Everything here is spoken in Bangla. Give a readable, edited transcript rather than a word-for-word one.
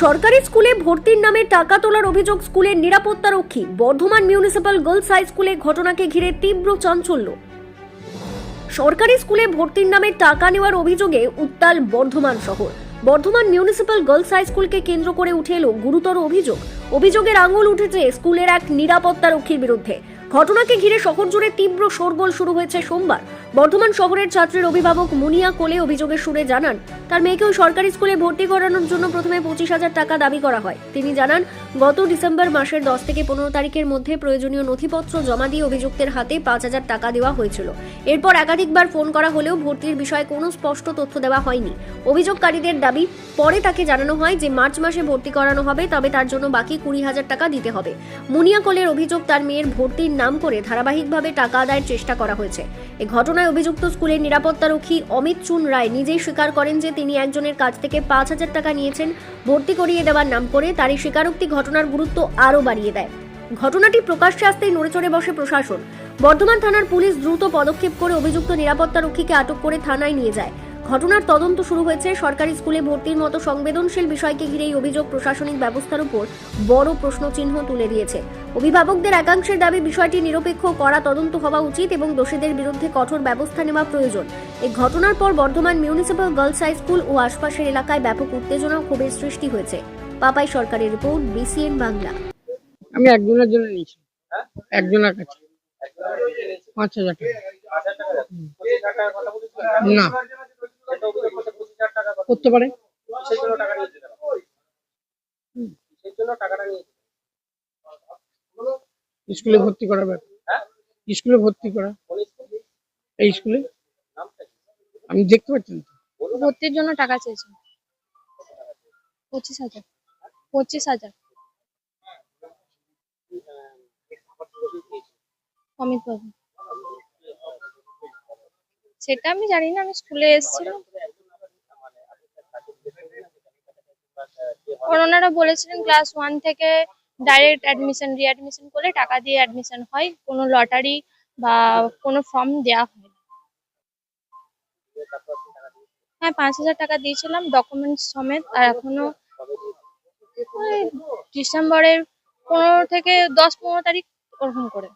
সরকারি স্কুলে ভর্তির নামে টাকা তোলার অভিযোগ স্কুলের নিরাপত্তারক্ষী। বর্ধমান মিউনিসিপ্যাল গার্লস হাই স্কুলে ঘটনাকে ঘিরে তীব্র চাঞ্চল্য। সরকারি স্কুলে ভর্তির নামে টাকা নেওয়ার অভিযোগে উত্তাল বর্ধমান শহর। বর্ধমান মিউনিসিপ্যাল গার্লস হাই স্কুলকে কেন্দ্র করে উঠে এলো গুরুতর অভিযোগের আঙুল উঠেছে স্কুলের এক নিরাপত্তারক্ষীর বিরুদ্ধে। ঘটনাকে ঘিরে শহর জুড়ে তীব্র শোরগোল শুরু হয়েছে সোমবার। বর্ধমান শহরের ছাত্রের অভিভাবক মুনিয়া কোলে অভিযোগের সুরে জানান, তার মেয়েকেও সরকারি স্কুলে ভর্তি করানোর জন্য প্রথমে 25,000 টাকা দাবি করা হয়। তিনি জানান, গত ডিসেম্বর মাসের 10 থেকে 15 তারিখের মধ্যে প্রয়োজনীয় নথিপত্র জমা দিয়ে অভিযুক্তের হাতে 5,000 টাকা দেওয়া হয়েছিল। এরপর একাধিকবার ফোন করা হলেও ভর্তির বিষয়ে কোনো স্পষ্ট তথ্য দেওয়া হয়নি। অভিযোগকারীদের দাবি, পরে তাকে জানানো হয় যে মার্চ মাসে ভর্তি করানো হবে, তবে তার জন্য বাকি 20,000 টাকা দিতে হবে। মুনিয়া কোলের অভিযোগ, তার মেয়ের ভর্তির নাম করে ধারাবাহিকভাবে টাকা আদায়ের চেষ্টা করা হয়েছে। এই ঘটনায় অভিযুক্ত স্কুলের নিরাপত্তারক্ষী অমিত চুন রায় নিজেই স্বীকার করেন যে তিনি একজনের কাছ থেকে 5,000 টাকা নিয়েছেন ভর্তি করিয়ে দেওয়ার নাম করে। তার এই স্বীকারোক্তি ঘটনার গুরুত্ব আরও বাড়িয়ে দেয়। ঘটনাটি প্রকাশ্যে আসতেই নড়েচড়ে বসে প্রশাসন। বর্ধমান থানার পুলিশ দ্রুত পদক্ষেপ করে অভিযুক্ত নিরাপত্তারক্ষীকে আটক করে থানায় নিয়ে যায়। ঘটনার তদন্ত শুরু হয়েছে। সরকারি স্কুলে ভর্তির মতো সংবেদনশীল বিষয়কে ঘিরে এই অভিযোগ প্রশাসনিক ব্যবস্থার উপর বড় প্রশ্নচিহ্ন তুলে দিয়েছে। অভিভাবকদের একাংশের দাবি, বিষয়টি নিরপেক্ষ কড়া তদন্ত হওয়া উচিত এবং দোষীদের বিরুদ্ধে কঠোর ব্যবস্থা নেওয়া প্রয়োজন। এই ঘটনার পর Bardhaman municipal girls high school ও আশপাশের এলাকায় ব্যাপক উত্তেজনা ও ক্ষোভের সৃষ্টি হয়েছে। পাপাই সরকারের রিপোর্ট, BCN বাংলা। আমি একজনের জন্য নিয়েছি, একজনের কাছে 5,000 টাকা। না করতে পারে, স্কুলে ভর্তি করা ব্যাপার, স্কুলে ভর্তি করা, এই স্কুলে আমি দেখতে পাচ্ছি না। ভর্তির জন্য টাকা চেয়েছে 25,000 অমিত বাবু। সেটা আমি জানি না, আমি স্কুলে এসেছিলাম। ওনারা বলেছিলেন ক্লাস 1 থেকে ডাইরেক্ট রিঅ্যাডমিশন করলে টাকা দিয়ে অ্যাডমিশন হয়, কোনো লটারি বা কোনো ফর্ম দেওয়া হয় না। হ্যাঁ, 5,000 টাকা দিয়েছিলাম ডকুমেন্টস সমেত। আর এখনো ডিসেম্বরের 15 থেকে 10-15 তারিখ ওরকম করে।